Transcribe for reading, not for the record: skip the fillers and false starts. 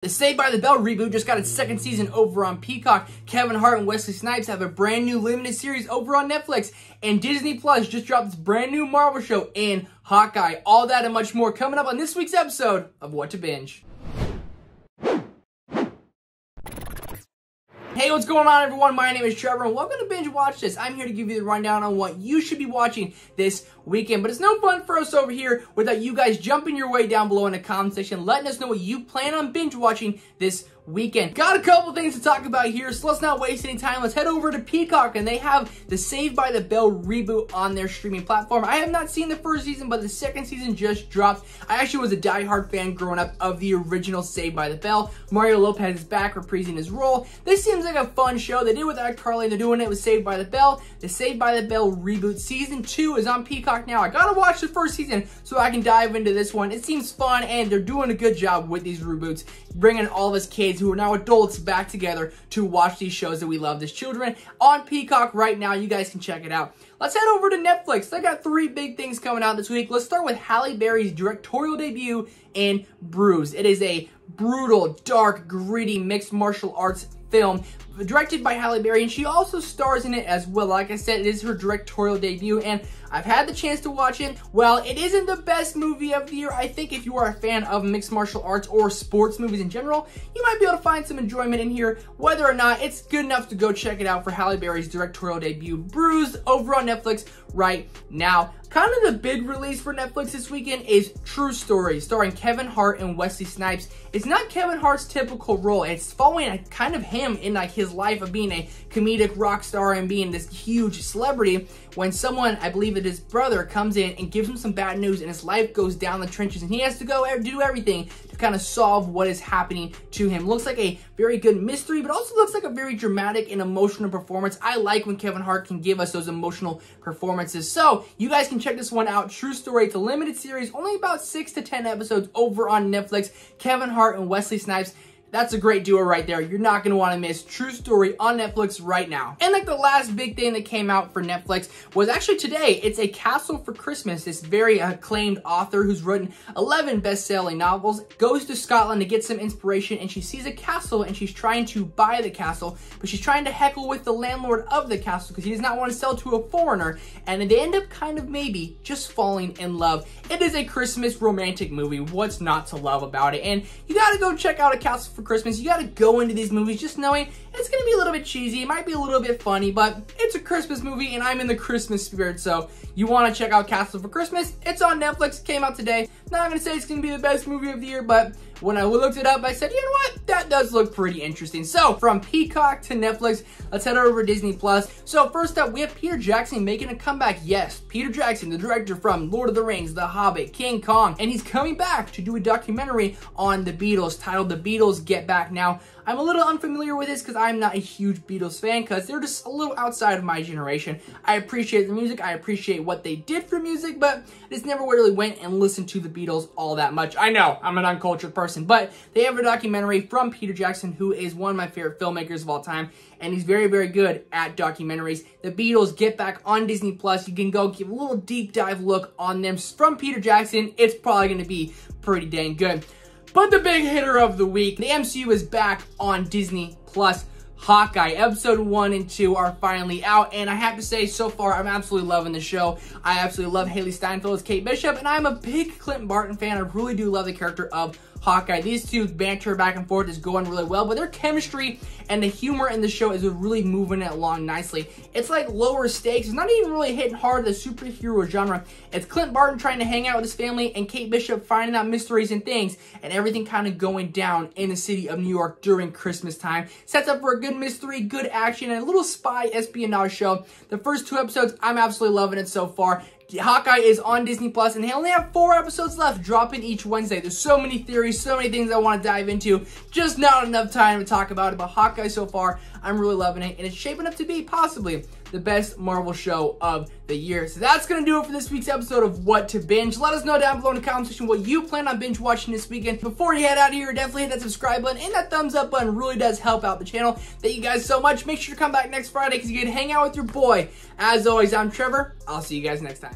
The Saved by the Bell reboot just got its second season over on Peacock. Kevin Hart and Wesley Snipes have a brand new limited series over on Netflix. And Disney Plus just dropped this brand new Marvel show in Hawkeye. All that and much more coming up on this week's episode of What to Binge. Hey, what's going on, everyone? My name is Trevor, and welcome to Binge Watch This. I'm here to give you the rundown on what you should be watching this weekend. But it's no fun for us over here without you guys jumping your way down below in the comment section, letting us know what you plan on binge watching this weekend. Got a couple things to talk about here, so let's not waste any time. Let's head over to Peacock, and they have the Saved by the Bell reboot on their streaming platform. I have not seen the first season, but the second season just dropped. I actually was a die-hard fan growing up of the original Saved by the Bell. Mario Lopez is back reprising his role. This seems like a fun show. They did it with iCarly, they're doing it with Saved by the Bell. The Saved by the Bell reboot season 2 is on Peacock now. I gotta watch the first season so I can dive into this one. It seems fun, and they're doing a good job with these reboots, bringing all of us kids who are now adults back together to watch these shows that we loved as children on Peacock right now. You guys can check it out. Let's head over to Netflix. They got 3 big things coming out this week. Let's start with Halle Berry's directorial debut in Bruised. It is a brutal, dark, gritty mixed martial arts film directed by Halle Berry, and she also stars in it as well. Like I said, it is her directorial debut, and I've had the chance to watch it. While it isn't the best movie of the year, I think if you are a fan of mixed martial arts or sports movies in general, you might be able to find some enjoyment in here. Whether or not it's good enough to go check it out for Halle Berry's directorial debut, Bruised, over on Netflix right now. Kind of the big release for Netflix this weekend is True Story, starring Kevin Hart and Wesley Snipes. It's not Kevin Hart's typical role. It's following kind of him in like his life of being a comedic rock star and being this huge celebrity, when someone, I believe it is his brother, comes in and gives him some bad news, and his life goes down the trenches, and he has to go do everything to kind of solve what is happening to him. Looks like a very good mystery, but also looks like a very dramatic and emotional performance. I like when Kevin Hart can give us those emotional performances. So you guys can check this one out. True Story. It's a limited series, only about 6 to 10 episodes over on Netflix. Kevin Hart and Wesley Snipes. That's a great duo right there. You're not going to want to miss True Story on Netflix right now. And like the last big thing that came out for Netflix was actually today. It's A Castle for Christmas. This very acclaimed author who's written 11 best-selling novels goes to Scotland to get some inspiration, and she sees a castle, and she's trying to buy the castle, but she's trying to heckle with the landlord of the castle because he does not want to sell to a foreigner, and they end up kind of maybe just falling in love. It is a Christmas romantic movie. What's not to love about it? And you got to go check out A Castle for Christmas. You got to go into these movies just knowing it's going to be a little bit cheesy. It might be a little bit funny, but it's a Christmas movie, and I'm in the Christmas spirit, so you want to check out Castle for Christmas. It's on Netflix. Came out today. Not going to say it's going to be the best movie of the year, but when I looked it up, I said, you know what? That does look pretty interesting. So, from Peacock to Netflix, let's head over to Disney Plus. So, first up, we have Peter Jackson making a comeback. Yes, Peter Jackson, the director from Lord of the Rings, The Hobbit, King Kong, and he's coming back to do a documentary on the Beatles titled The Beatles Get Back. Now, I'm a little unfamiliar with this because I'm not a huge Beatles fan because they're just a little outside of my generation. I appreciate the music, I appreciate what they did for music, but I just never really went and listened to the Beatles all that much. I know, I'm an uncultured person, but they have a documentary from Peter Jackson, who is one of my favorite filmmakers of all time, and he's very, very good at documentaries. The Beatles Get Back on Disney Plus. You can go give a little deep dive look on them from Peter Jackson. It's probably going to be pretty dang good. But the big hitter of the week, the MCU is back on Disney Plus. Hawkeye, episode 1 and 2 are finally out, and I have to say, so far, I'm absolutely loving the show. I absolutely love Haley Steinfeld as Kate Bishop, and I'm a big Clint Barton fan. I really do love the character of Hawkeye. These two banter back and forth is going really well, but their chemistry and the humor in the show is really moving it along nicely. It's like lower stakes. It's not even really hitting hard the superhero genre. It's Clint Barton trying to hang out with his family and Kate Bishop finding out mysteries and things, and everything kind of going down in the city of New York during Christmas time. Sets up for a good mystery, good action, and a little spy espionage show. The first 2 episodes, I'm absolutely loving it so far. Hawkeye is on Disney Plus, and they only have 4 episodes left, dropping each Wednesday. There's so many theories, so many things I want to dive into. Just not enough time to talk about it, but Hawkeye so far, I'm really loving it, and it's shaping up to be possibly the best Marvel show of the year. So that's going to do it for this week's episode of What to Binge. Let us know down below in the comment section what you plan on binge watching this weekend. Before you head out of here, definitely hit that subscribe button, and that thumbs up button really does help out the channel. Thank you guys so much. Make sure to come back next Friday because you get to hang out with your boy. As always, I'm Trevor. I'll see you guys next time.